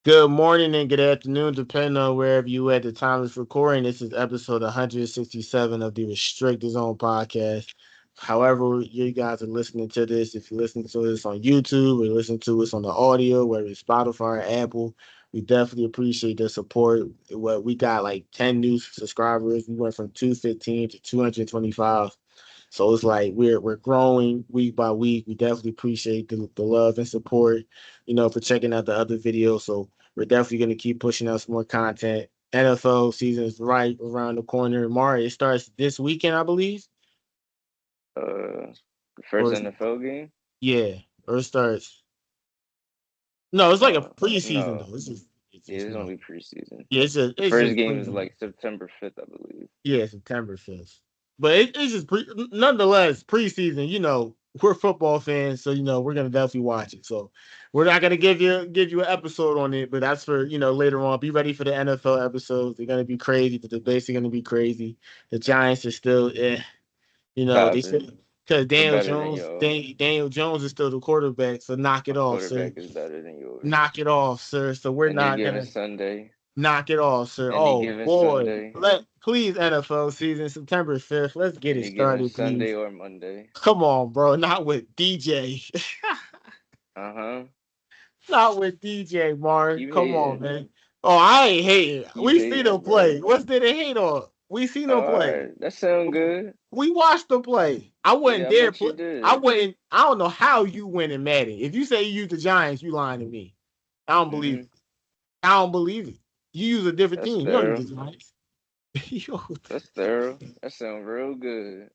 Good morning and good afternoon, depending on wherever you at the time of this recording. This is episode 167 of the Restricted Zone podcast. However, you guys are listening to this, if you're listening to this on YouTube or listening to us on the audio, whether it's Spotify or Apple, we definitely appreciate the support. What we got like 10 new subscribers. We went from 215 to 225. So it's like we're growing week by week. We definitely appreciate the love and support, for checking out the other videos. So we're definitely gonna keep pushing out some more content. NFL season is right around the corner. Mari, it starts this weekend, I believe. The first Or NFL game? yeah, or it starts. No, it's like a preseason No. though. It's Yeah, just it's not. only preseason. Yeah, The it's first just game is preseason. like September 5th, I believe. Yeah, September 5th. But it's just nonetheless preseason. We're football fans, so we're gonna definitely watch it. So we're not gonna give you an episode on it, but that's for later on. Be ready for the NFL episodes. They're gonna be crazy. The debates are gonna be crazy. The Giants are still they Nah, still because they're better than y'all. Daniel Jones is still the quarterback. So knock it My off, sir. quarterback is better than yours. Knock it off, sir. So we're Any not given gonna Sunday. knock it off, sir. Any Oh given boy. Sunday. Please NFL season, September 5th. Let's get it Any given started, Sunday please. or Monday. Come on, bro. Not with DJ. Uh-huh. Not with DJ, Mark. You Come on, hating. man. Oh, I ain't hating. You We seen him hating, play. bro. What's there to hate on? We seen him play. Alright, that sound good. We watched him play. I wouldn't Yeah, I dare bet you play. I did. wouldn't. I don't know how you win in Madden. If you say you use the Giants, you lying to me. I don't believe Mm-hmm. it. I don't believe it. You use a different That's team. You don't use thorough. the Giants. Yo, That's thorough. That sound real good.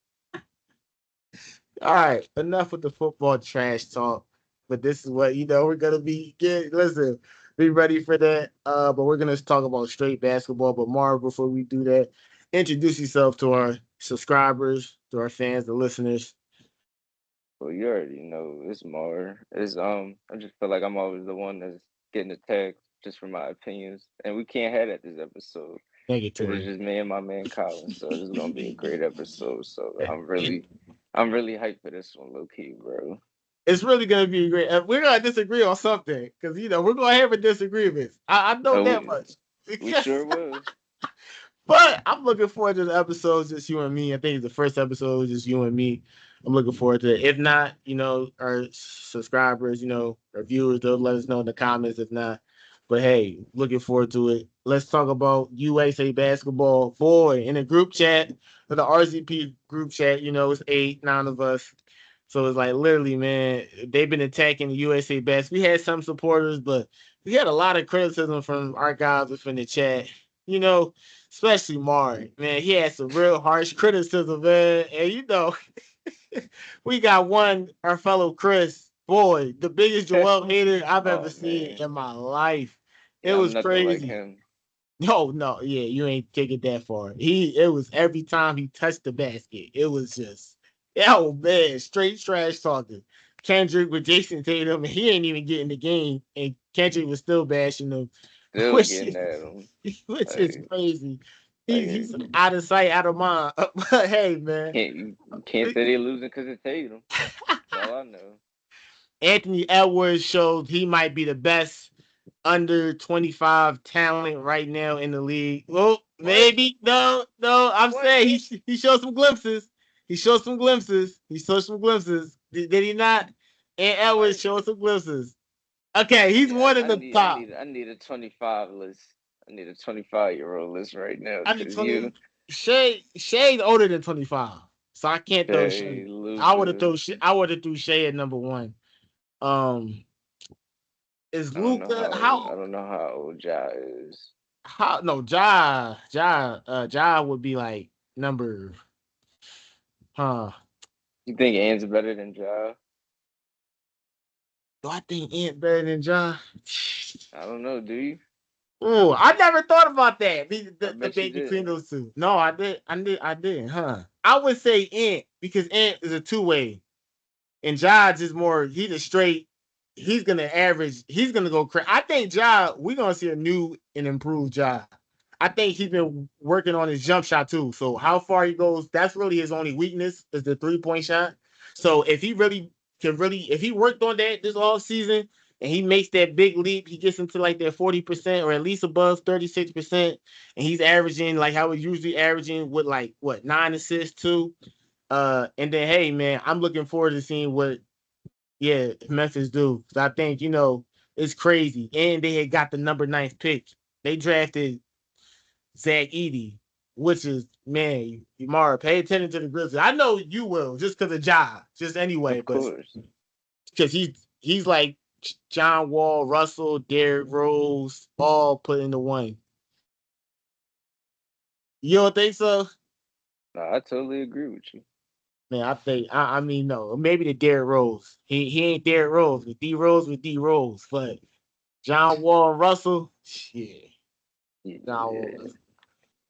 all right, enough with the football trash talk. But this is what we're gonna be get. Listen, be ready for that. But we're gonna talk about straight basketball. But Marv, before we do that, introduce yourself to our subscribers, to our fans, the listeners. Well, you already know it's more. I just feel like I'm always the one that's getting attacked just for my opinions, and we can't have that this episode because it's Negatory. just me and my man Collin. So this is gonna be a great episode. So I'm really hyped for this one, low key, bro. It's really gonna be great. We're gonna disagree on something because we're gonna have a disagreement. I know Oh, that much. we sure will. But I'm looking forward to the episodes, just you and me. I think the first episode is just you and me. I'm looking forward to it. If not, our subscribers, our viewers, they'll let us know in the comments. If not, but hey, looking forward to it. Let's talk about USA basketball. Boy, in the group chat, the RZP group chat, it's 8, 9 of us. So it's like literally, man, they've been attacking the USA best. We had some supporters, but we had a lot of criticism from our guys within the chat. You know, especially Mari. Man, he had some real harsh criticism, man. And we got our fellow Chris, boy, the biggest Joel hater I've ever Oh seen man, in my life. It yeah, I'm was nothing like crazy. him. No, no, yeah, you ain't take it that far. It was every time he touched the basket, it was just, oh man, straight trash talking. Kendrick with Jason Tatum, and he ain't even getting the game, and Kendrick was still bashing him, Still which getting is, at him. which is Like, crazy. He's like out of sight, out of mind. But hey, man, you can't say they losing because it Tatum. That's all I know. Anthony Edwards showed he might be the best under 25 talent right now in the league. Well, What? maybe no, no. I'm What? saying he showed some glimpses. He showed some glimpses. He showed some glimpses. Did he not? And Edwards What? showed some glimpses. Okay, he's one of I the need I top. need I need a 25 list. I need a 25-year-old list right now I need because you 20. Shay's older than 25, so I can't throw Shay. Jay Luca. I would have threw Shay at number one. Um, is Luca I don't know how old Ja is. how no Ja would be like number huh. You think Ant's better than Ja? Do I think Ant better than John? I don't know. Do you? Oh, I never thought about that. I The bet you debate between didn't. those two. No, I didn't, huh? I would say Ant because Ant is a two-way. And Josh is more, he's a straight, he's gonna average, he's gonna go crazy. I think Josh, we're gonna see a new and improved Josh. I think he's been working on his jump shot too. So how far he goes, that's really his only weakness is the 3-point shot. So if he really if he worked on that this all season, and he makes that big leap. He gets into like that 40% or at least above 36%, and he's averaging like how he's usually averaging with like what 9 assists too. And then hey man, I'm looking forward to seeing what Memphis do. 'Cause I think it's crazy, and they had got the number 9th pick. They drafted Zach Edey, which is man, Mara, pay attention to the Grizzlies. I know you will, just because of Ja, just anyway, Of but course. because he's like John Wall, Russell, Derrick Rose, all put into one. You don't think so? No, I totally agree with you. Man, I think I mean no, maybe the Derrick Rose. He ain't Derrick Rose, with D Rose with D Rose, but John Wall and Russell, shit. John Wall.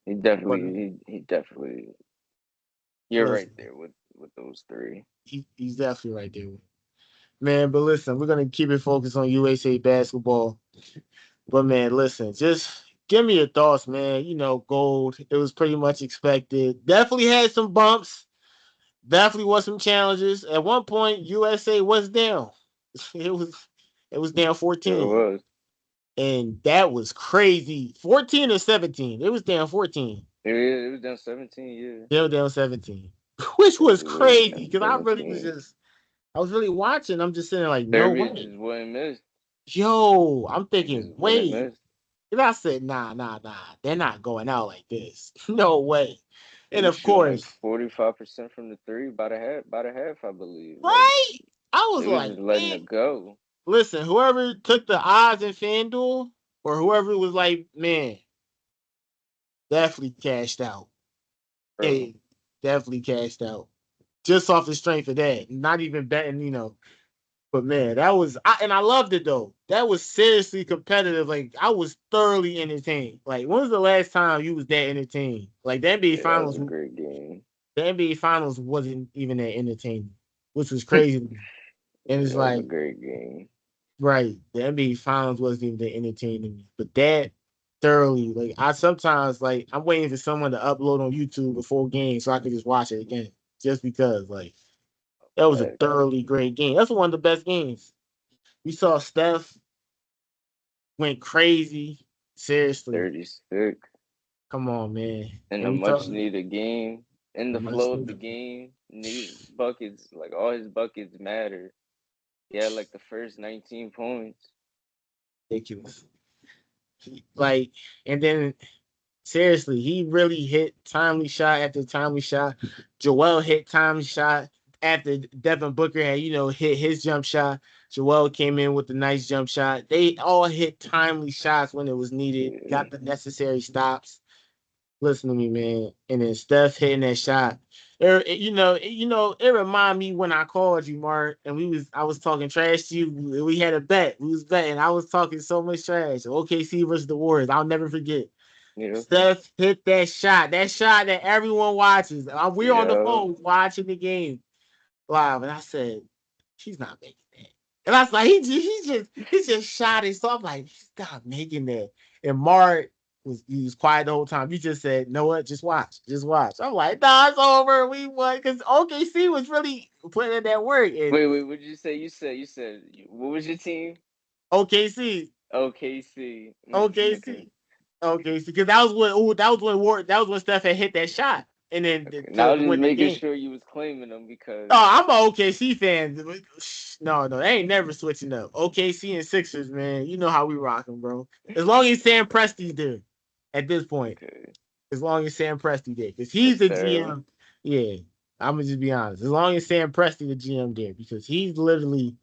Yeah, But he definitely. You're right listen, there with those three. he's definitely right there. Man, but listen, we're gonna keep it focused on USA basketball. But man, listen, just give me your thoughts, man. Gold. It was pretty much expected. Definitely had some bumps. Definitely was some challenges. At one point, USA was down. It was it was down Sure 14. was. And that was crazy. 14 or 17. It was down 14. It was down 17. Yeah, They were down 17. Which was it was crazy. down Because seventeen. I was really watching. I'm just sitting there like, no Service way. just wouldn't miss. Yo, I'm It thinking, just wouldn't wait. miss. And I said, nah. They're not going out like this. No way. He And was of shooting like course, 45% from the three by the half. By the half, I believe. Like right? I was they was like, just letting man. it go. Listen, whoever took the odds in FanDuel or whoever was like, man, definitely cashed out. Bro. Hey, definitely cashed out. Just off the strength of that. Not even betting, But man, and I loved it though. That was seriously competitive. Like I was thoroughly entertained. Like when was the last time you was that entertained? Like Yeah, that was a great game. The NBA Finals wasn't even that entertaining, which was crazy. And Yeah, it's that was a like, great game. right, the NBA Finals wasn't even that entertaining, but that thoroughly, like I sometimes like I'm waiting for someone to upload on YouTube before game so I can just watch it again, just because like that was a Fact. thoroughly great game. That's one of the best games. We saw Steph went crazy. Seriously, 36. come on, man. In And a we much talk needed game. In the flow of the game, need buckets, like all his buckets matter. He had like the first 19 points. ridiculous. Like, and then seriously, he really hit timely shot after timely shot. Joel hit timely shot after Devin Booker had, hit his jump shot. Joel came in with a nice jump shot. They all hit timely shots when it was needed, Yeah, got the necessary stops. Listen to me, man. And then Steph hitting that shot. It reminded me when I called you, Mark, and I was talking trash to you. We had a bet. We was betting. I was talking so much trash. OKC versus the Warriors. I'll never forget. yeah, Steph hit that shot. That shot that everyone watches. We're on the yeah. phone watching the game live, and I said, "She's not making that." And I was like, he just shot it. So I'm like, "He's not making that." And Mark he was quiet the whole time. You just said, "No, what? Just watch, just watch." I'm like, "Nah, it's over. We won." Because OKC was really putting in that work, and Wait, what did you say? You said, what was your team? OKC, OKC. Okay. OKC. Okay, because that was when Steph had hit that shot, and then Okay. Now I to was just win the making game. sure you was claiming them because Oh, I'm an OKC fan. No, they ain't never switching up. OKC and Sixers, man. You know how we rocking, bro. As long as Sam Presti's there at this point. okay, As long as Sam Presti there. Because he's that's the terrible. GM. Yeah. I'm gonna just be honest. As long as Sam Presti the GM there, because he's literally,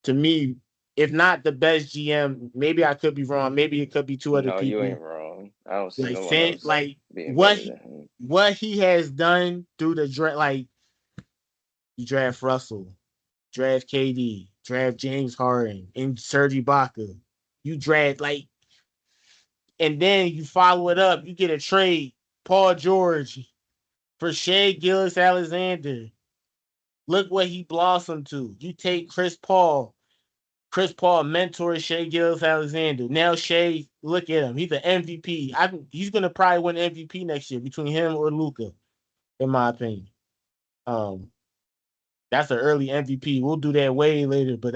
to me, if not the best GM, maybe I could be wrong. Maybe it could be two other No, you people. ain't wrong. I don't see Like no one else like being what better than he him. what he has done through the draft, like you draft Russell, draft KD, draft James Harden, and Serge Ibaka. You draft and then you follow it up. You get a trade, Paul George for Shea Gillis Alexander. Look what he blossomed to. You take Chris Paul. Chris Paul mentors Shea Gillis Alexander. Now Shea, look at him. He's an MVP. He's gonna probably win MVP next year between him or Luka, in my opinion. Um, that's an early MVP. We'll do that way later, but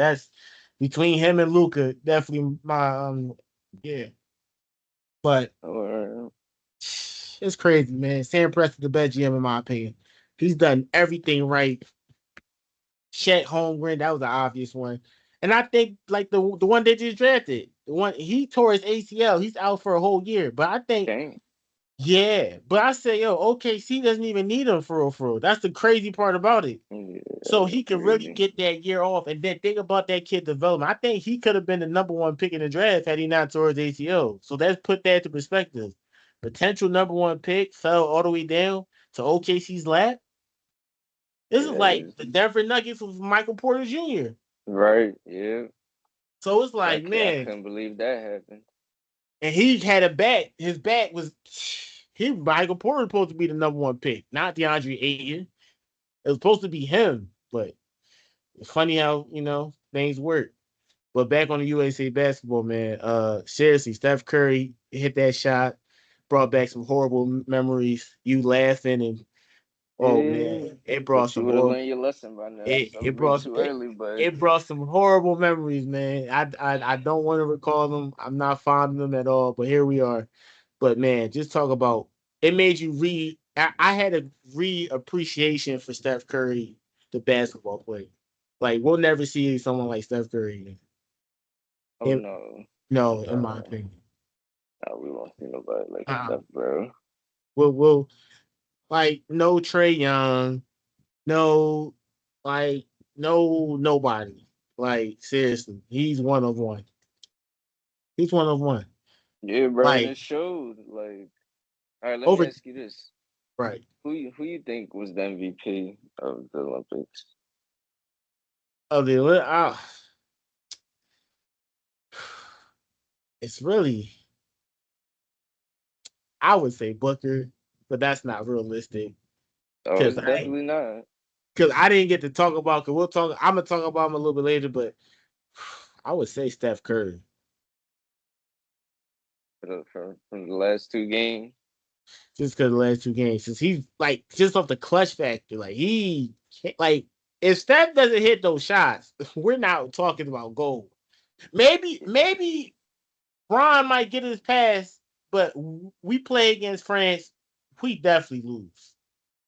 between him and Luka, definitely my yeah. But it's crazy, man. Sam Preston's the best GM in my opinion. He's done everything right. Chet Holmgren, that was an obvious one. And I think like the one they just drafted, the one he tore his ACL, he's out for a whole year. But I think yeah, but I say yo, OKC doesn't even need him for real. That's the crazy part about it. Yeah, so he could really get that year off. And then think about that kid development. I think he could have been the number one pick in the draft had he not tore his ACL. So let's put that to perspective. Potential number one pick fell all the way down to OKC's lap. This is like the Denver Nuggets with Michael Porter Jr. Right, yeah. So it's like, I man. couldn't believe that happened. And he had a back. His back was Michael Porter was supposed to be the number one pick, not DeAndre Ayton. It was supposed to be him, but it's funny how, things work. But back on the USA basketball, man, seriously, Steph Curry hit that shot, brought back some horrible memories. You laughing and man, it brought But you some would have horrible. learned your lesson by now. It Way brought too early, but it brought some horrible memories, man. I don't want to recall them. I'm not fond of them at all. But here we are. But man, just talk about it made you I had a appreciation for Steph Curry, the basketball player. Like we'll never see someone like Steph Curry again. oh no, No, in my opinion. No, we won't see nobody like Steph, bro. We'll like no Trae Young, no nobody. Like seriously, he's one of one. He's one of one. Yeah, bro, and Like it showed. Like, all right, let me over ask you this: right. Who you think was the MVP of the Olympics? Of the it's really I would say Booker, but that's not realistic. Oh, it's definitely not. Because I didn't get to talk about. Because we'll talk. I'm gonna talk about him a little bit later, but I would say Steph Curry. From the last two games. Just because the last two games, since he's like just off the clutch factor, like he like if Steph doesn't hit those shots, we're not talking about gold. Maybe Bron might get his pass, but we play against France, we definitely lose.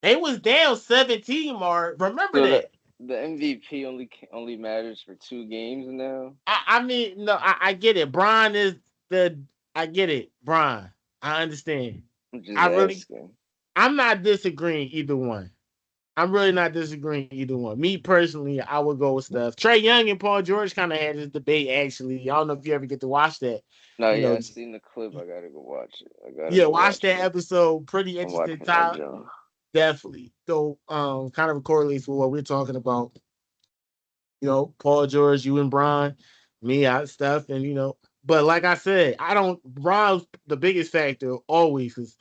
They was down 17, Mark. Remember So that. the MVP only matters for 2 games now. I mean, no, I get it. Bron is I get it, Bron. I understand. I'm just asking. I'm not disagreeing either one. I'm really not disagreeing either one. Me personally, I would go with Steph. Trae Young and Paul George kind of had this debate actually. I don't know if you ever get to watch that. No, yeah, I seen the clip. I gotta go watch it. Watch that episode. Pretty interesting time. Definitely. So kind of correlates with what we're talking about. Paul George, you and Bron, me, Steph, and but like I said, Bron's the biggest factor always because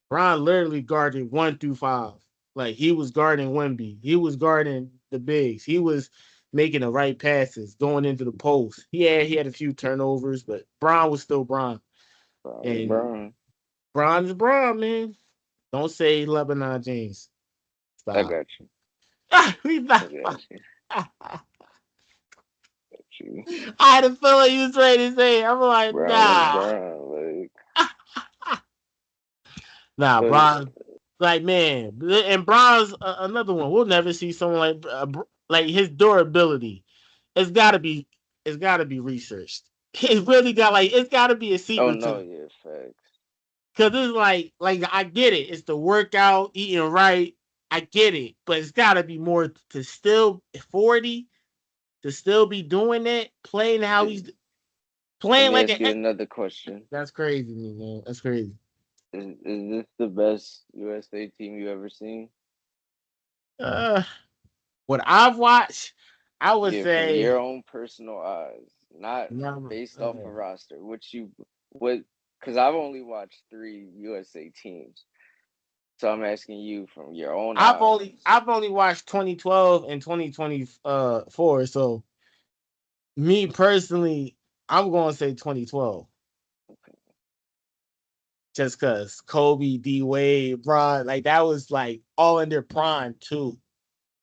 Bron literally guarded 1 through 5. Like he was guarding Wemby. He was guarding the bigs. He was making the right passes, going into the post. He had a few turnovers, but Bron was still Bron. And Bron is Bron, man. Don't say Lebanon James. Stop. I got you. He's not. I had a feeling you was ready to say it. I'm like, nah. Nah, Bron. Like, man. And Bron's another one. We'll never see someone like his durability. It's gotta be researched. It's really it's gotta be a secret. Oh no, yeah, facts. Cause it's like I get it. It's the workout, eating right. I get it. But it's gotta be more to still 40 to still be doing that, playing how he's playing like another question. That's crazy, man. That's crazy. Is this the best USA team you ever seen? What I've watched, I would say from your own personal eyes, not based off a roster. Because I've only watched 3 USA teams. So I'm asking you from your own eyes. I've only watched 2012 and 2024. So me personally, I'm going to say 2012. Okay. Just because Kobe, D Wade, Bron, like that was like all in their prime too.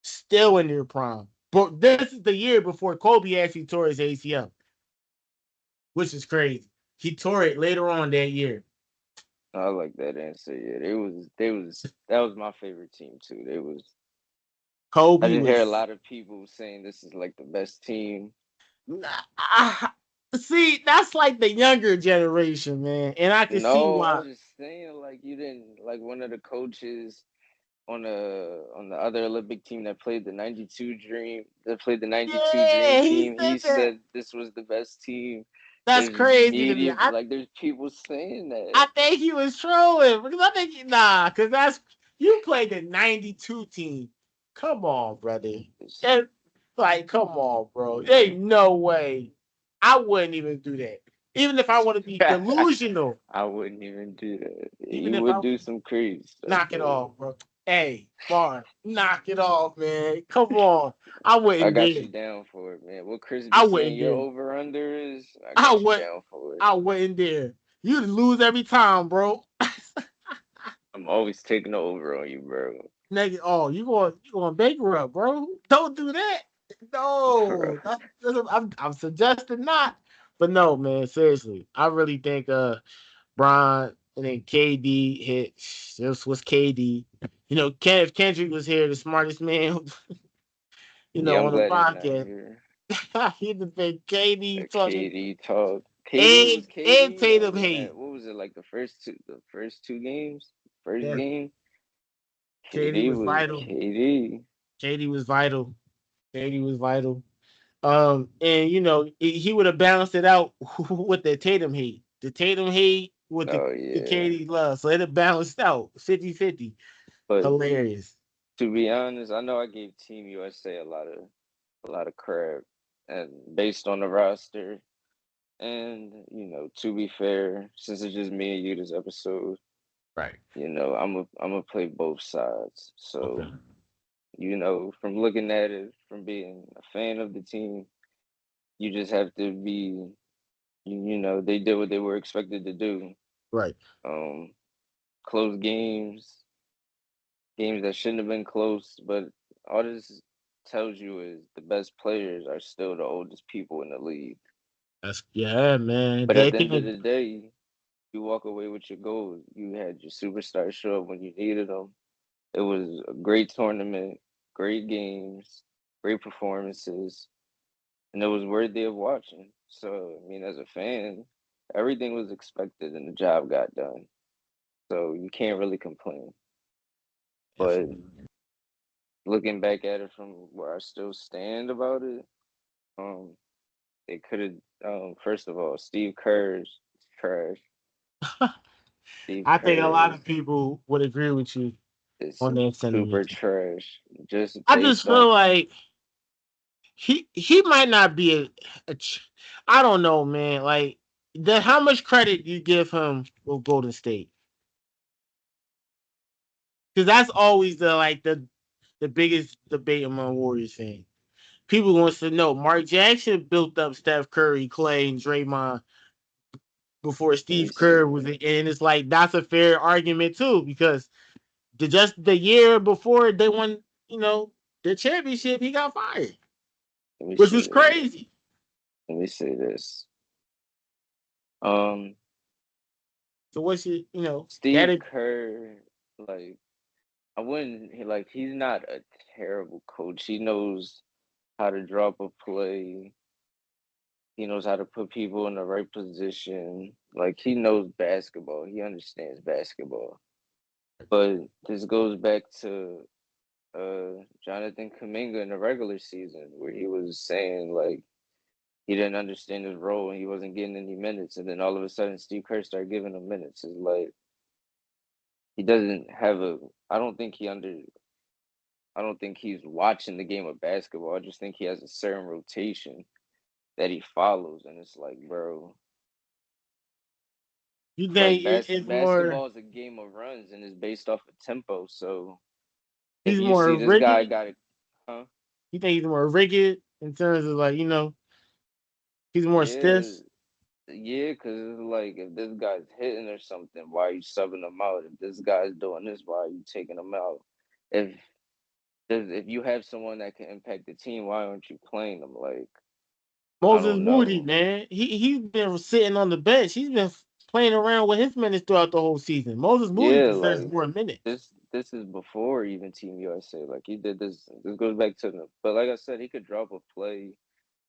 Still in their prime. But this is the year before Kobe actually tore his ACL, which is crazy. He tore it later on that year. I like that answer. Yeah, that was my favorite team too. I Kobe just hear a was. lot of people saying this is like the best team. See, that's like the younger generation, man, and I can see No, why. I'm just saying like you didn't like one of the coaches on the other Olympic team that played the 92 dream Yeah, he team. He said that. said this was the best team. That's There's crazy to me. media like there's people saying that. I think he was trolling because I think because that's you played the '92 team. Come on, brother. And, like, come on, bro. There ain't no way. I wouldn't even do that. Even if I want to be delusional. I wouldn't even do that. Even You if would I do some crazy stuff knock it though. off, bro. Hey, Bar, knock it off, man. Come on. I I wouldn't got dare. you down for it, man. What Chris be I saying wouldn't your dare. over under is, I I got you would down for it. I wouldn't dare. You'd lose every time, bro. I'm always taking the over on you, bro. Nigga, oh, you going bankrupt, bro. Don't do that. No, I'm suggesting not. But no, man, seriously, I really think Bron and then KD hit. This was KD. If Kendrick was here, the smartest man, Yeah, I'm on the glad he's not podcast, here. he'd have been KD That talking KD talk. KD was and KD Tatum in that. hate. What was it like the first two games, first Yeah, game? KD KD was was vital. KD. KD was vital. KD was vital. And he would have balanced it out with the Tatum hate. The Tatum hate with Oh the yeah, KD love. So it balanced out 50-50. but Hilarious. to be honest, I know I gave Team USA a lot of crap, and based on the roster, and to be fair, since it's just me and you this episode, Right. I'm gonna play both sides. Okay. So from looking at it, from being a fan of the team, you just have to be, they did what they were expected to do. Right. Um, Close games that shouldn't have been close, but all this tells you is the best players are still the oldest people in the league. Yeah, man. But They at the end of can. the day, you walk away with your goals. You had your superstars show up when you needed them. It was a great tournament, great games, great performances, and it was worthy of watching. So, I mean, as a fan, everything was expected and the job got done. So you can't really complain. But looking back at it from where I still stand about it, um, they could have. First of all, Steve Kerr's trash. Steve I think a Kerr lot of people would agree with you is on that super sentiment. trash, just I just based feel off. like he might not be I don't know, man. Like how much credit you give him with Golden State? Because that's always the biggest debate among Warriors fans. People wants to know Mark Jackson built up Steph Curry, Clay, and Draymond before Let me Steve see. Kerr was in, and it's like that's a fair argument too because just the year before they won, the championship, he got fired, Let me which see was this. crazy. Let me say this. Um, So what's your, that Steve is, Kerr, like I wouldn't like he's not a terrible coach. He knows how to drop a play. He knows how to put people in the right position. Like he knows basketball. He understands basketball. But this goes back to Jonathan Kuminga in the regular season where he was saying like he didn't understand his role and he wasn't getting any minutes, and then all of a sudden Steve Kerr started giving him minutes. It's like he doesn't have a. I don't think he under. I don't think he's watching the game of basketball. I just think he has a certain rotation that he follows, and it's like, bro, you like think it's more, basketball is a game of runs and it's based off of tempo. So if he's you see more this guy rigid? got it, huh? You think he's more rigid in terms of like, he's more Yeah, stiff? yeah, because it's like if this guy's hitting or something, why are you subbing him out? If this guy's doing this, why are you taking him out? If if you have someone that can impact the team, why aren't you playing them? Like, I Moses don't Moody, know. man, he's been sitting on the bench. He's been playing around with his minutes throughout the whole season. Moses Moody Yeah, deserves like more minutes. this is before even Team USA. Like he did this. This goes back to the. But like I said, he could drop a play.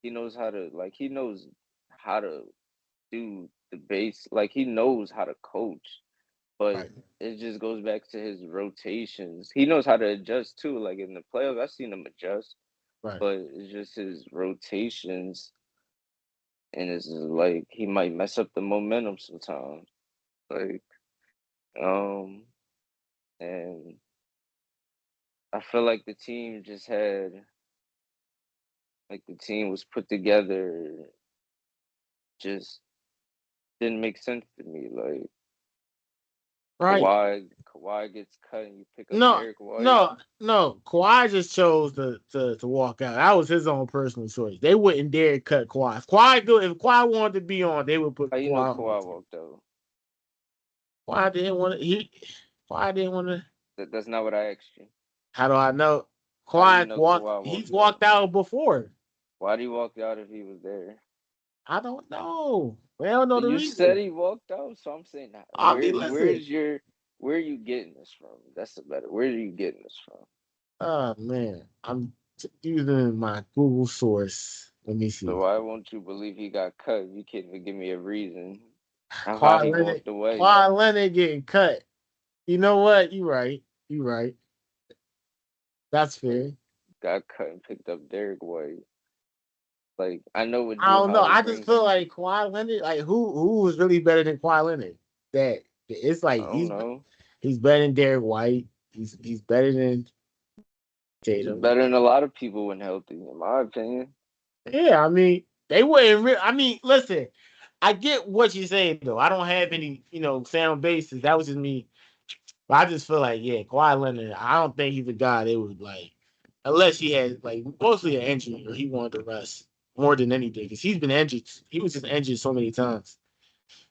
He knows how to he knows how to do the base. Like he knows how to coach. But Right, it just goes back to his rotations. He knows how to adjust too. Like in the playoffs, I've seen him adjust, right. but it's just his rotations, and it's just like he might mess up the momentum sometimes. Like, um, and I feel like the team just had the team was put together, just didn't make sense to me. Like Right. Kawhi gets cut, and you pick up No, Derek White. no. Kawhi just chose to walk out. That was his own personal choice. They wouldn't dare cut Kawhi. If Kawhi wanted to be on, they would put How you know Kawhi on the Kawhi team. walked out? Kawhi didn't want to. Kawhi didn't want to. That's not what I asked you. How do I know? How do you know Kawhi He's walked out? walked out before. Why did he walk out if he was there? I don't know. We don't know the You said reason. he walked out, so I'm saying I mean, listen. where are you getting this from? That's the better. Where are you getting this from? Oh man, I'm using my Google source. Let me So see. why won't you believe he got cut? You can't even give me a reason of how Kawhi he Leonard. walked away. Kawhi Leonard getting cut. You know what? You right. You right. That's Like fair. got cut and picked up Derek White. Like I know what I Drew don't know. Holiday I just brings. feel like Kawhi Leonard. Like who was really better than Kawhi Leonard? That it's I like don't know. he's better than Derek White. He's better than He's Tatum. better than a lot of people when healthy, in my opinion. Yeah, I mean they wouldn't. I mean, listen. I get what you're saying though. I don't have any sound bases. That was just me. But I just feel like Kawhi Leonard. I don't think he's a guy they would like unless he had like mostly an injury or he wanted to rest more than anything because he's been injured. He was just injured so many times.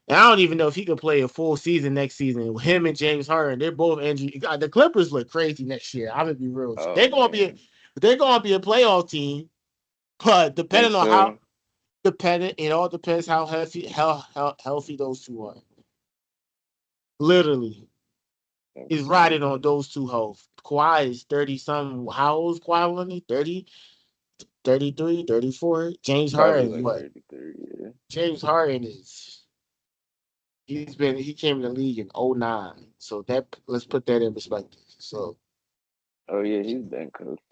And I don't even know if he could play a full season next season. Him and James Harden, they're both injured. God, the Clippers look crazy next year. I'm gonna be real. Oh man, They're gonna be a playoff team, but think so. it all depends how healthy those two are. Literally, Think is so. riding on those two health. Kawhi is 30 something. How old is Kawhi Leonard? 30, 33, 34. James Probably Harden is like what? 33. Yeah. James Harden is he came in the league in '09. So let's put that in perspective. So Oh yeah, he's been cooked.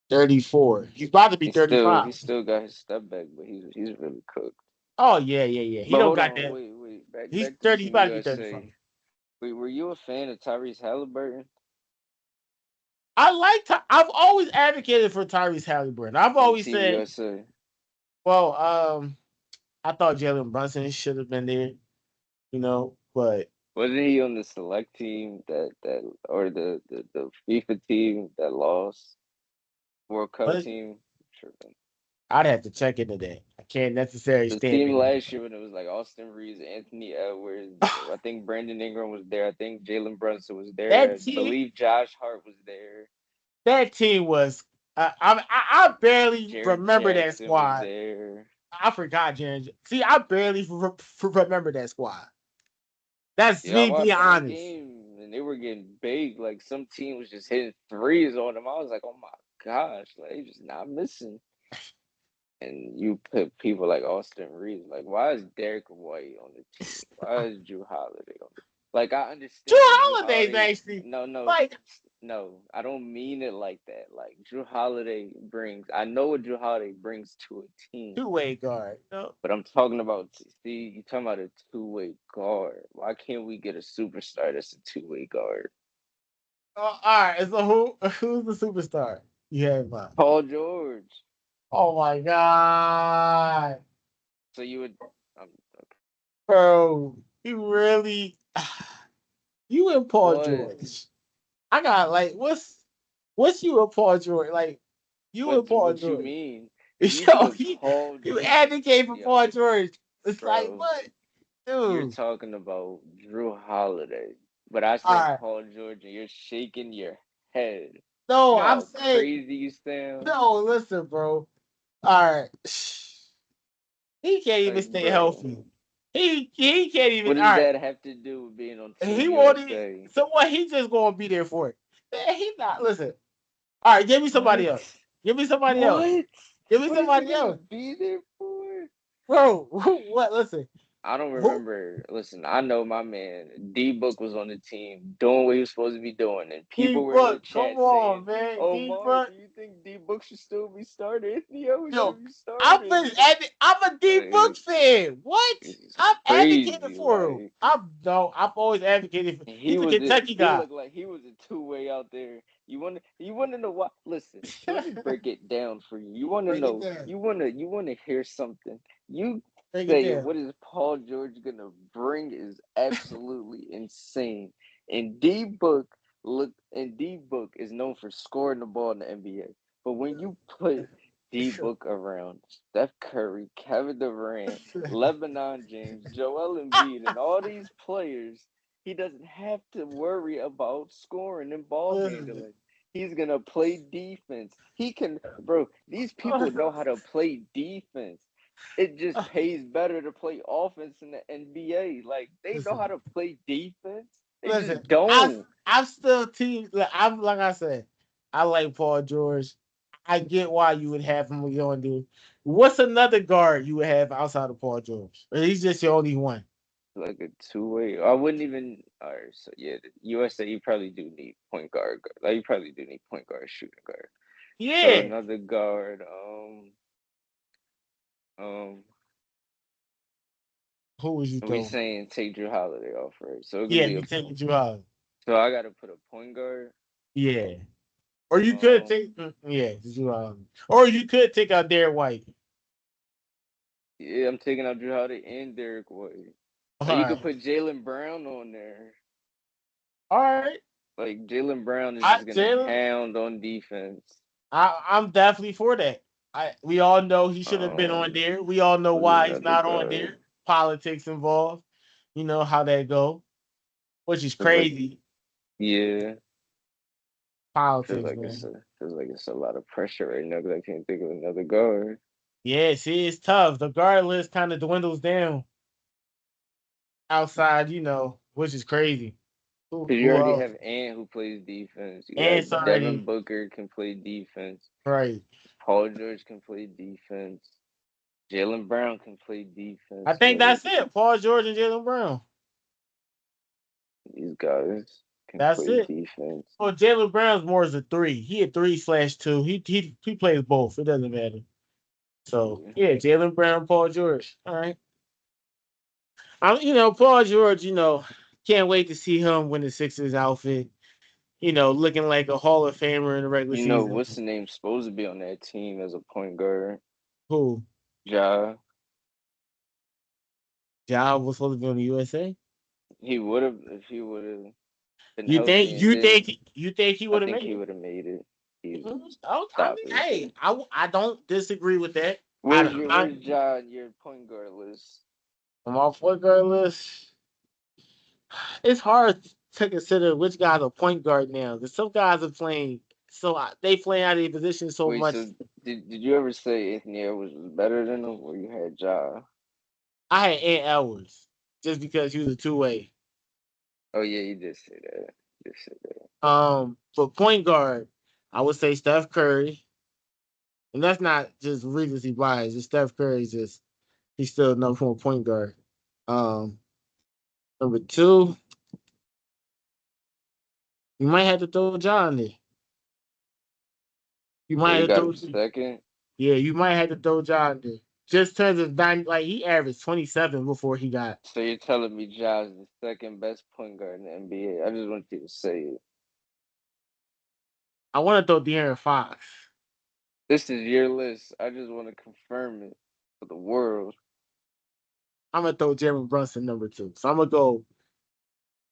34. He's about to be He 35. still got his step back, but he's really cooked. Oh yeah. He But don't hold got on, that. wait. He's Back to 30, he's Team about to be 35. USA. Wait, were you a fan of Tyrese Halliburton I've always advocated for Tyrese Halliburton. I've on always Team said, USA? well, I thought Jalen Brunson should have been there, but Wasn't he on the select team that or the FIFA team that lost World Cup but team? Tripping. I'd have to check into that. I can't necessarily The stand team behind last year when it was like Austin Reeves, Anthony Edwards, I think Brandon Ingram was there. I think Jalen Brunson was there. that I team. believe Josh Hart was there. That team was. I barely Jared remember that Jackson was squad. there. I forgot Jared. See, I barely remember that squad. That's Yeah, I me being watched that honest. game and they were getting big. Like some team was just hitting threes on them. I was like, oh my gosh, like they just not missing. And you put people like Austin Reeves. Like, why is Derek White on the team? Why is Drew Holiday on the Like I Drew understand Drew Holiday's Holiday. actually No, like no. I don't mean it like that. Like Drew Holiday I know what Drew Holiday brings to a team. two-way guard. No. But I'm talking about, see, you talking about a two-way guard. Why can't we get a superstar that's a two-way guard? All right. So who's the superstar you have in mind? Paul George. Oh my god, So you would, um, bro, you really you and Paul what? George. I got like what's you and Paul George like? You and Paul What you George. mean? If you Yo, put Paul you George, advocate for Paul yo, George. It's like bro, what, you're dude? talking about Drew Holiday, but I All said right, Paul George, and you're shaking your head. No, You know I'm how saying. crazy you sound? No, listen, bro. All right. He can't even Like, stay bro. healthy. He can't even. What All does right. that have to do with being on Team He won't even. USA? So what? He just gonna be there for it. Man, he not. Listen. All right. Give me somebody What? else. Give me somebody else. What? Give me What is he somebody gonna else, be there for? bro. What? Listen. I don't Who? remember. Listen, I know my man D Book was on the team doing what he was supposed to be doing, and D people were in the Book. Come chat saying, on, man. "Oh, D Mark, Book. do you think D Book should still be starting? He always Yo, should be I'm starting." a, I'm a D Book Like, fan. What? it's I'm advocating crazy. for him. Like, I'm always advocating for. He's a Kentucky he guy. looked like he was a two-way out there. You want to know why? Listen, let me break it down for you. You want to Break it know? down. You want to hear something? You Break it say down. what is Paul George gonna bring is absolutely insane. And D Book is known for scoring the ball in the NBA. But when you put D Book around Steph Curry, Kevin Durant, Lebanon James, Joel Embiid, and all these players, he doesn't have to worry about scoring and ball Listen. handling. He's gonna play defense. He can, bro. These people know how to play defense. It just pays better to play offense in the NBA. Like they know Listen. how to play defense. They Listen. just don't. I'm still team. I'm like I said. I like Paul George. I get why you would have him on there. What's another guard you would have outside of Paul George? Or he's just your only one? Like a two-way. I wouldn't even. All right, so yeah, the USA you probably do need point guard. Like you probably do need point guard, shooting guard. So Yeah. another guard. Um. Who was you We throwing? saying take Drew Holiday off, right? So it could Yeah, be a. you take you out. So I got to put a point guard. Yeah. Or you could Um. take yeah, you or you could take out Derek White. Yeah, I'm taking out Drew Holiday and Derek White. All Like you could right. put Jalen Brown on there. All right. Like Jalen Brown is I just gonna Jalen, hound on defense. I'm definitely for that. We all know he should have been on Um, there. We all know who's why he's another not on guard? there. Politics involved. You know how that go, which is Feels like crazy. yeah, Politics, man. feels like it's a lot of pressure right now because I can't think of another guard. Yeah, see, it's tough. The guard list kind of dwindles down outside, which is crazy. Who, Because you who already else? have Ant who plays defense. You And got sorry, Devin Booker can play defense. right. Paul George can play defense. Jalen Brown can play I defense. think Like that's it. Paul George and Jalen Brown. these guys can That's play it. defense. Well, Jalen Brown's more as a three. He a 3/2. He plays both. It doesn't matter. So Yeah. yeah, Jalen Brown, Paul George. All right. Paul George. Can't wait to see him win the Sixers outfit. Looking like a Hall of Famer in the regular You know season. what's the name supposed to be on that team as a point guard? Who? Ja. Ja was supposed to be on the USA. He would have if he would have been You think? healthy and You didn't. think? You think he I would have think made he it? would have made it easily. Oh, I Stop mean, it. hey, I don't disagree with that. I Where's Ja on your point guard list? I'm off point guard list. It's hard to consider which guys are point guard now because some guys are playing they playing out of their position so Wait, much. so did you ever say Anthony Edwards was better than him, or you had Ja? I had Ant Edwards just because he was a two-way. Oh yeah, you did say that. You did say that. For point guard, I would say Steph Curry, and that's not just recency bias. Just Steph Curry is just he's still number one point guard. Um, Number two, you might have to throw John there. You So might you have got to him throw. second. Yeah, you might have to throw John there. Just turns of nine, like he averaged 27 before he got. So you're telling me Ja's the second best point guard in the NBA? I just want you to say it. I want to throw De'Aaron Fox. This is your list. I just want to confirm it for the world. I'm gonna throw Jalen Brunson number two. So I'm gonna go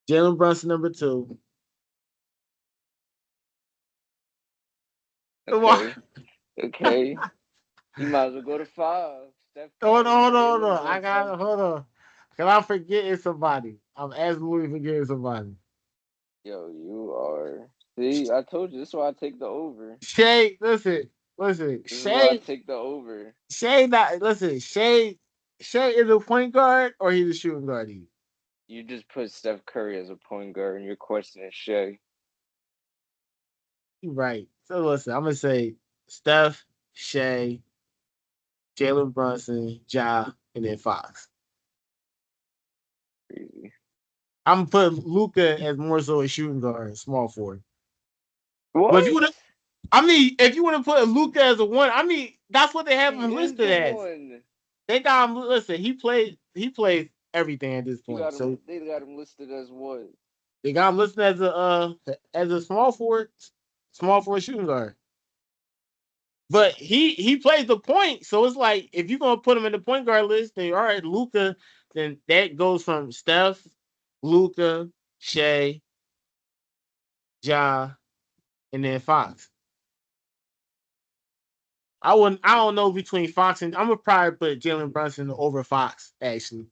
Jalen Brunson number two. Come on. Okay. Okay. You might as well go to five. Steph Hold on, Curry, hold on, hold Jalen on. I got Brunson. hold on. Cause I'm forgetting somebody. I'm absolutely forgetting somebody. Yo, you are. See, I told you this is why I take the over. Shea, listen. This is why I take the over. Shea is a point guard or he's a shooting guard. You just put Steph Curry as a point guard, and you're questioning Shea. You're right. So listen, I'm gonna say Steph, Shea, Jalen Brunson, Ja, and then Fox. Crazy. I'm gonna put Luka as more so a shooting guard, small forward. What? But if you would, if you want to put Luka as a one, that's what they have him listed as. One. They got him. Listen, he plays everything at this point. They got him listed as what? They got him listed as a small forward shooting guard. But he plays the point, so it's like if you're gonna put him in the point guard list, then all right, Luka, then that goes from Steph, Luka, Shea, Ja, and then Fox. I don't know between Fox and I'm gonna probably put Jalen Brunson over Fox actually,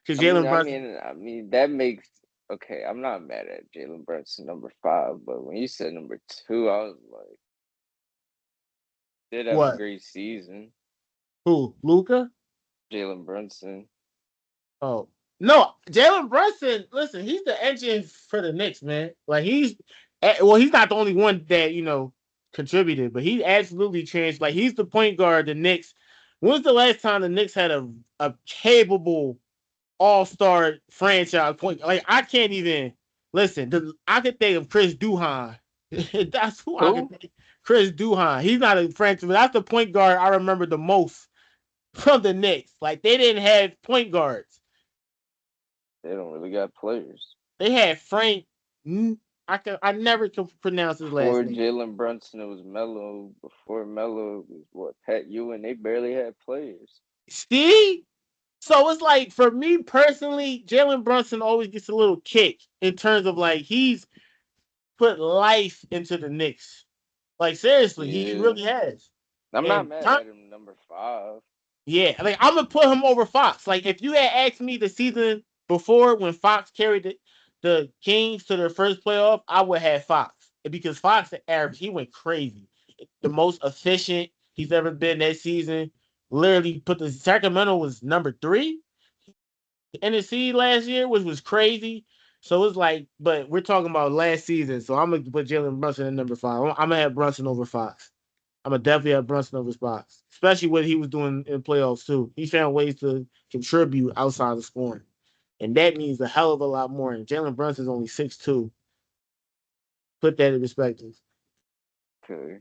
because Jalen Brunson. I mean that makes okay. I'm not mad at Jalen Brunson number 5, but when you said number 2, I was like, did have a great season. Who? Luka? Jalen Brunson. Oh no, Jalen Brunson. Listen, he's the engine for the Knicks, man. Like he's not the only one that contributed, but he absolutely changed. Like he's the point guard. The Knicks. When's the last time the Knicks had a capable all-star franchise point? Like I can't even listen. I could think of Chris Duhon. That's who I could think. Chris Duhon. He's not a franchise, but that's the point guard I remember the most from the Knicks. Like they didn't have point guards. They don't really got players. They had Frank. I never can pronounce his last name. Before Jalen Brunson, it was Melo. Before Melo, it was what? Pat Ewing. They barely had players. See? So it's like, for me personally, Jalen Brunson always gets a little kick in terms of like he's put life into the Knicks. Like seriously, he really has. I'm not mad at him number 5. Yeah, like I'm gonna put him over Fox. Like if you had asked me the season before when Fox carried the Kings to their first playoff, I would have Fox because Fox average he went crazy. The most efficient he's ever been that season. Literally put the Sacramento was number 3 in the seed last year, which was crazy. So it's like, but we're talking about last season, so I'm gonna put Jalen Brunson in number 5. I'm gonna have Brunson over Fox. I'm gonna definitely have Brunson over Fox, especially what he was doing in playoffs too. He found ways to contribute outside of scoring, and that means a hell of a lot more. And Jalen Brunson's only 6'2". Put that in perspective. Okay.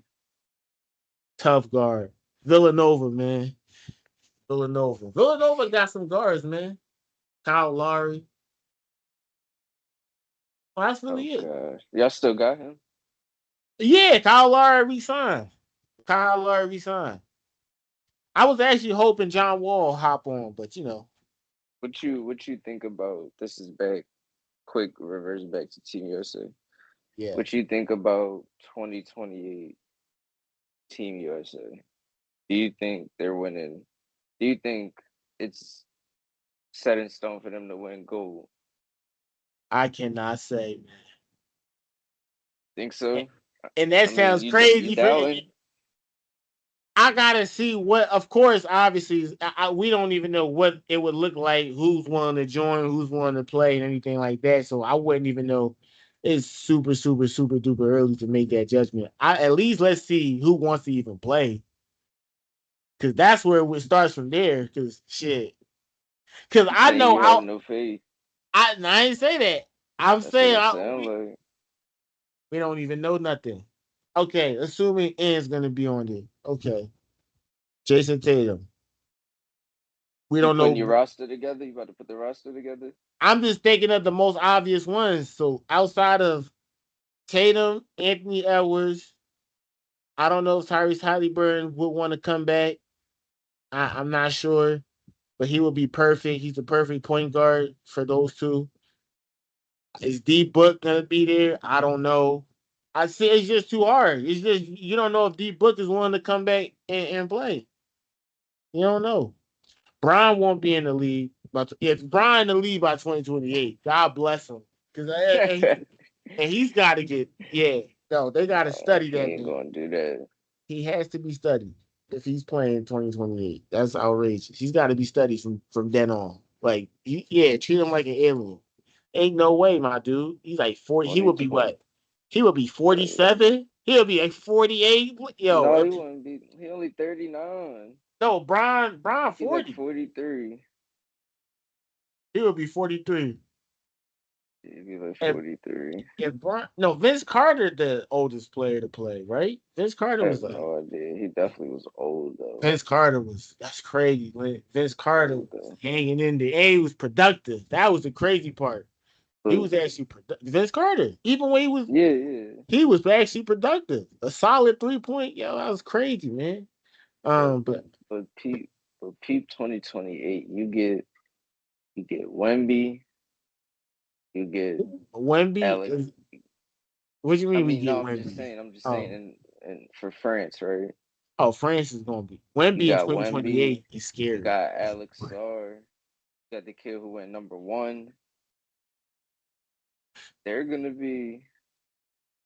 Tough guard. Villanova, man. Villanova got some guards, man. Kyle Lowry. Well, that's really it. Gosh. Y'all still got him? Yeah, Kyle Lowry resigned. I was actually hoping John Wall hop on, but What you think about this is back quick reverse back to Team USA. Yeah. What you think about 2028 Team USA? Do you think they're winning? Do you think it's set in stone for them to win gold? I cannot say, man. Think so? And that sounds crazy. I gotta see what. Of course, obviously, we don't even know what it would look like. Who's willing to join? Who's willing to play, and anything like that. So I wouldn't even know. It's super, super, super duper early to make that judgment. At least let's see who wants to even play, because that's where it starts from there. Because shit. Because I know I have no faith. I didn't say that. I'm saying we don't even know nothing. Okay, assuming N's gonna be on there. Okay. Jason Tatum. We don't know. Your roster together? You about to put the roster together? I'm just thinking of the most obvious ones. So outside of Tatum, Anthony Edwards, I don't know if Tyrese Halliburton would want to come back. I'm not sure, but he would be perfect. He's the perfect point guard for those two. Is D Book gonna be there? I don't know. I say it's just too hard. It's just you don't know if D Book is willing to come back and play. You don't know. Brian won't be in the league, but if Brian in the league by 2028, God bless him, because and he's got to get No, they got to study He that ain't man. gonna do that. He has to be studied if he's playing 2028. That's outrageous. He's got to be studied from then on. Like, yeah, treat him like an alien. Ain't no way, my dude. He's like 40. He would be 2020. what? He would be 47. He'll be like 48. No, Yo, he wouldn't be. He only 39. no, Brian He's like 40. 43. He would be 43. He'd be like If 43. if Brian, no, Vince Carter, the oldest player to play, right? Vince Carter I was have like no idea. He definitely was old though. Vince Carter was that's crazy. When Vince Carter Old was though. hanging in there, and he was productive. That was the crazy part. He But was actually Vince Carter. Even when yeah. he was actually productive. A solid 3 point. Yo, that was crazy, man. But But but Peep 2028. You get Wemby. You get Wemby Alex. is. What do you I mean we mean, get no, I'm just Wemby? saying. I'm just saying. Oh, And for France, right? oh, France is gonna be You Wemby in got Wemby. 2028 is You scary. got Alex Sarr. You got the kid who went number one. They're gonna be.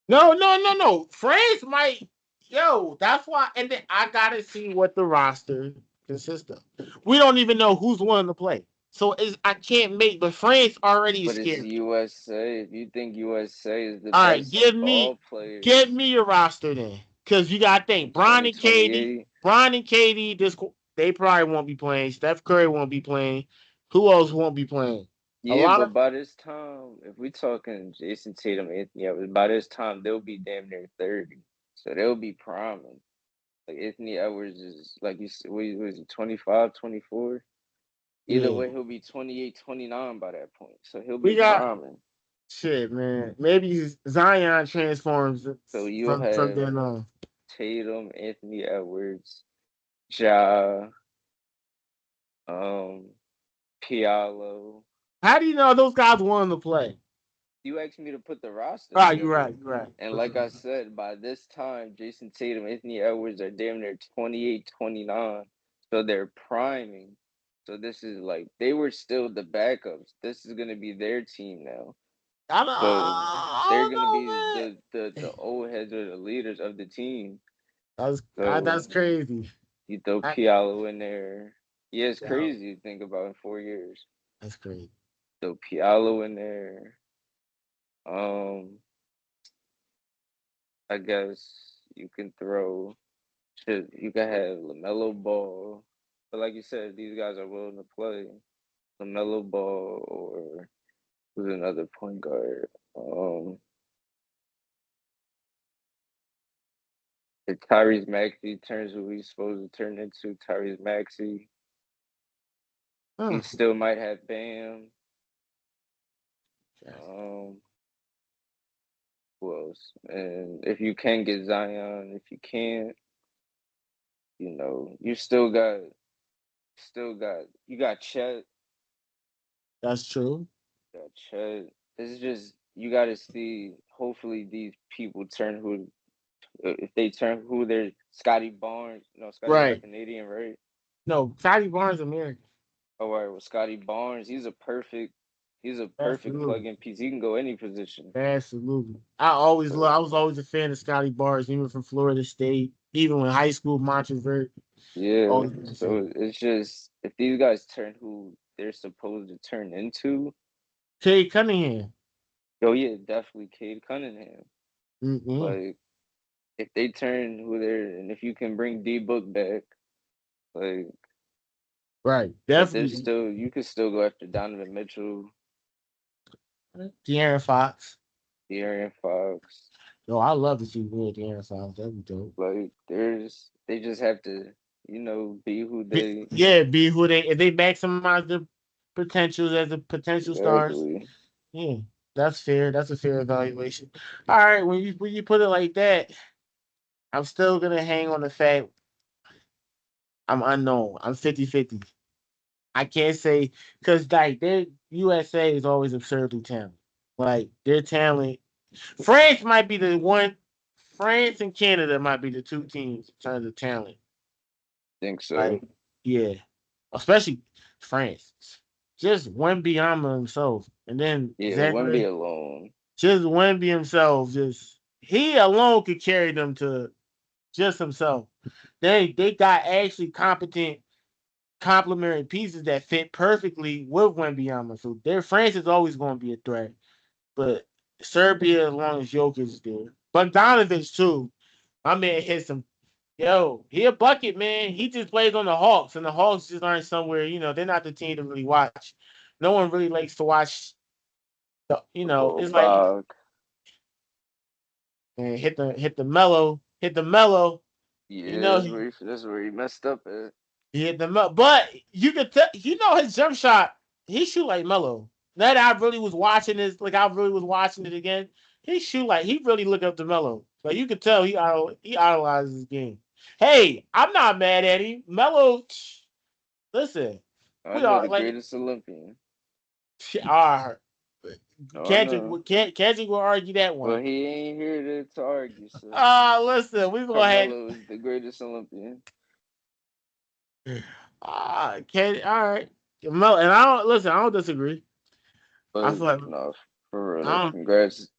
No. France might. Yo, that's why. And then I gotta see what the roster consists of. We don't even know who's willing to play, so I can't make. But France already is But it's scary. USA. If you think USA is the All right, best ball give players, me your roster then, because you got to think. in 2028. Brian and Katie, they probably won't be playing. Steph Curry won't be playing. Who else won't be playing? A Yeah, lot but of by this time, if we talking Jason Tatum, Anthony Edwards, by this time they'll be damn near 30. So they'll be priming. Like Anthony Edwards is like you said, what is he, 25, 24? Either yeah. way, he'll be 28, 29 by that point. So he'll We be got priming. shit, man. Maybe Zion transforms So you'll from have then on. Tatum, Anthony Edwards, Ja, um, Pialo. How do you know those guys wanted to play? You asked me to put the roster Ah, you're together. right. You're right. And like I said, by this time, Jason Tatum, Anthony Edwards are damn near 28, 29. So they're priming. So this is like, they were still the backups. This is going to be their team now. So I they're don't going to know, be man. the old heads or the leaders of the team. That's So crazy. you throw I, Pialo in there. Yeah, it's yo, crazy to think about in 4 years. that's crazy. Throw Pialo in there. I guess you can throw shit. You can have LaMelo Ball, but like you said, these guys are willing to play LaMelo Ball or who's another point guard. If Tyrese Maxey turns who he's supposed to turn into, Tyrese Maxey, Huh. he still might have Bam. Yes. Um, who else? And if you can get Zion, if you can't, you you got Chet. That's true. Got Chet. It's just you got to see. Hopefully, these people turn who if they turn who they're Scotty Barnes. No, Scotty Barnes Right. Canadian, right? No, Scotty Barnes American. Oh, all right. Well, Scotty Barnes, he's a perfect Absolutely. plug-in piece. He can go any position. Absolutely. So I was always a fan of Scotty Barnes, even from Florida State, even when high school Montverde. yeah. Always been a fan. So it's just if these guys turn who they're supposed to turn into. Cade Cunningham. Oh yeah, definitely Cade Cunningham. Mm-hmm. Like if they turn who they're and if you can bring D Book back, like Right. but there's Definitely. still you could still go after Donovan Mitchell, De'Aaron Fox. De'Aaron Fox. Yo, I love to see more De'Aaron Fox. That'd be dope. Like they just have to, be who they Be who they if they maximize their potentials as a potential stars. exactly. Yeah, that's fair. That's a fair evaluation. All right, when you put it like that, I'm still gonna hang on the fact I'm unknown. I'm 50-50. I can't say because like their USA is always absurdly talented. Like their talent, France might be the one. France and Canada might be the two teams in terms of talent. Think so. Like yeah, especially France. Just Wembyama himself, and then Yeah, Wemby Zachary. alone. Just Wemby himself. Just he alone could carry them to just himself. They got actually competent complementary pieces that fit perfectly with Wembanyama. So their France is always going to be a threat. But Serbia, as long as Jokic is there. Bogdanovich, too. My man hit some. Yo, he a bucket, man. He just plays on the Hawks, and the Hawks just aren't somewhere, they're not the team to really watch. No one really likes to watch, it's like, man, hit the mellow. Yeah, that's where he messed up at. He hit the mellow. But you could tell, his jump shot, he shoot like Mello. Now that I really was watching this, like I really was watching it again, he really looked up to Mello. Like you could tell he idolizes his game. Hey, I'm not mad at him. Mello, listen, I know the greatest Olympian. Kendrick will argue that one. Well, he ain't here to argue. So. Listen, we go ahead. Carmelo is the greatest Olympian. All right. Melo, and I don't disagree. But I feel like no, for real. Like,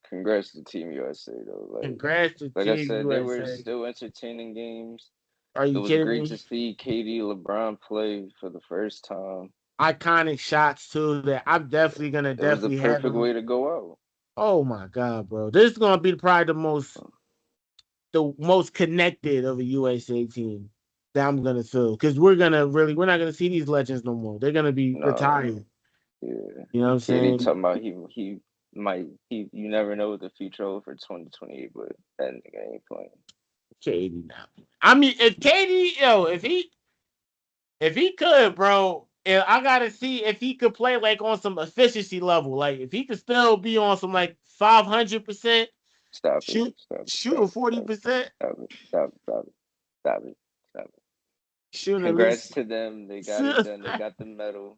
congrats to Team USA though. Like, congrats to Team USA. I said, they were still entertaining games. Are you kidding me? It was great to see KD, LeBron play for the first time. Iconic shots too. That I'm definitely gonna it was the perfect way to go out. Oh my god, bro! This is gonna be probably the most connected of a USA team that I'm gonna feel, because we're not gonna see these legends no more. They're gonna be retired. Yeah, you know what I'm saying. Talking about he might you never know what the future holds for 2028, but that nigga ain't playing. KD now. I mean, if KD, if he could, bro, I gotta see if he could play like on some efficiency level. Like if he could still be on some like 500%. Shooting 40%. Stop it. Congrats to them. They got it done. They got the medal.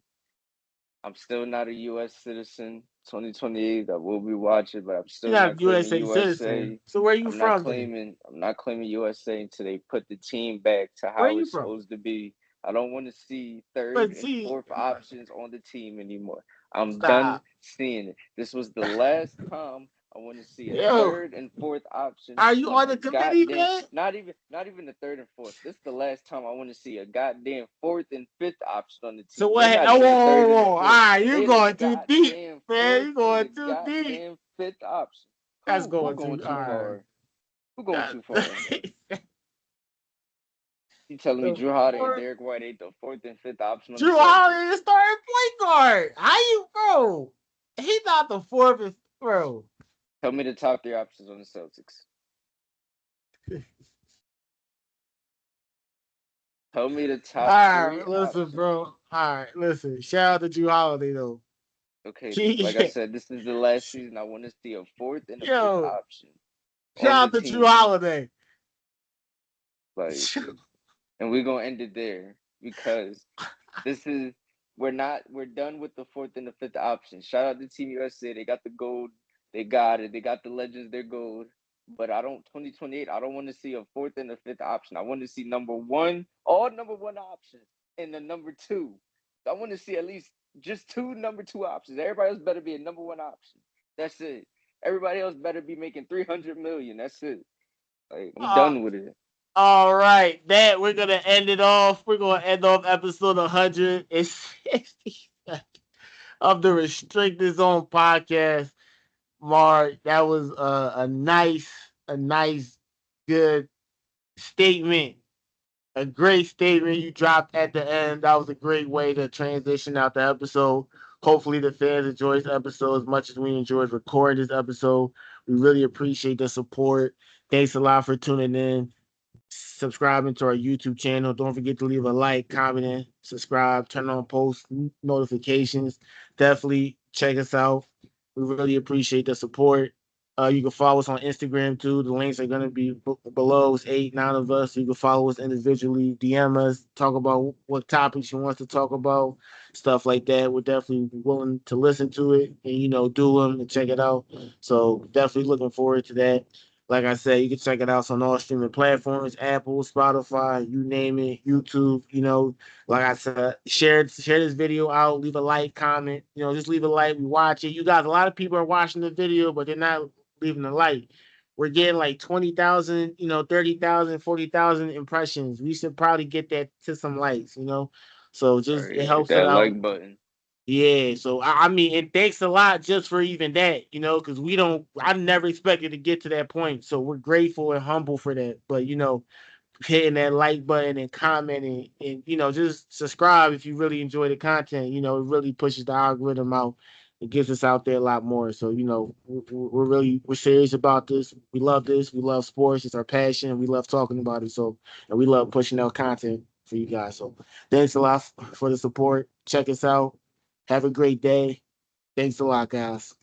I'm still not a U.S. citizen. 2028, I will be watching, but I'm still not claiming USA. So where you from? I'm not claiming USA until they put the team back to how it's supposed to be. I don't want to see third and fourth options on the team anymore. I'm done seeing it. This was the last time I want to see a third and fourth option. Are you on the committee, man? Not even the third and fourth. This is the last time I want to see a goddamn fourth and fifth option on the team. So what? All right, you going too deep, man. You going too deep. Goddamn fifth option. That's going too far. Who going too far? You telling me Drew Holiday and Derek White ain't the fourth and fifth option? Drew Holiday is starting point guard. How you, bro? He's not the fourth and bro. Tell me the top three options on the Celtics. Tell me the top three. Listen, options. Bro. All right, listen. Shout out to Drew Holiday though. Okay, like I said, this is the last season. I want to see a fourth and a fifth option. Shout out to Drew Holiday. Like, and we're gonna end it there because we're done with the fourth and the fifth option. Shout out to Team USA. They got the gold. They got it. They got the legends. They're gold. But 2028, I don't want to see a fourth and a fifth option. I want to see all number one options and the number two. I want to see at least just two number two options. Everybody else better be a number one option. That's it. Everybody else better be making $300 million. That's it. Like, I'm done with it. All right, we're gonna end it off. We're gonna end off episode 160 of the Restricted Zone podcast. Mark, that was a nice, good statement. A great statement you dropped at the end. That was a great way to transition out the episode. Hopefully the fans enjoy this episode as much as we enjoyed recording this episode. We really appreciate the support. Thanks a lot for tuning in, subscribing to our YouTube channel. Don't forget to leave a like, comment, subscribe, turn on post notifications. Definitely check us out. We really appreciate the support. You can follow us on Instagram too. The links are going to be below. It's 8, 9 of us. You can follow us individually, DM us, talk about what topics you want to talk about, stuff like that. We're definitely willing to listen to it and, do them and check it out. So definitely looking forward to that. Like I said, you can check it out on all streaming platforms, Apple, Spotify, you name it, YouTube. Like I said, share this video out, leave a like, comment. Just leave a like. We watch it. You guys, a lot of people are watching the video, but they're not leaving a like. we're getting like 20,000, 30,000, 40,000 impressions. We should probably get that to some likes, So just it Hit helps it that out. like button. Yeah, so I mean, and thanks a lot just for even that, because I never expected to get to that point. So we're grateful and humble for that. But hitting that like button and commenting and just subscribe if you really enjoy the content. It really pushes the algorithm out. It gets us out there a lot more. So we're serious about this. We love this. We love sports. It's our passion. We love talking about it. So and we love pushing out content for you guys. So thanks a lot for the support. Check us out. Have a great day. Thanks a lot, guys.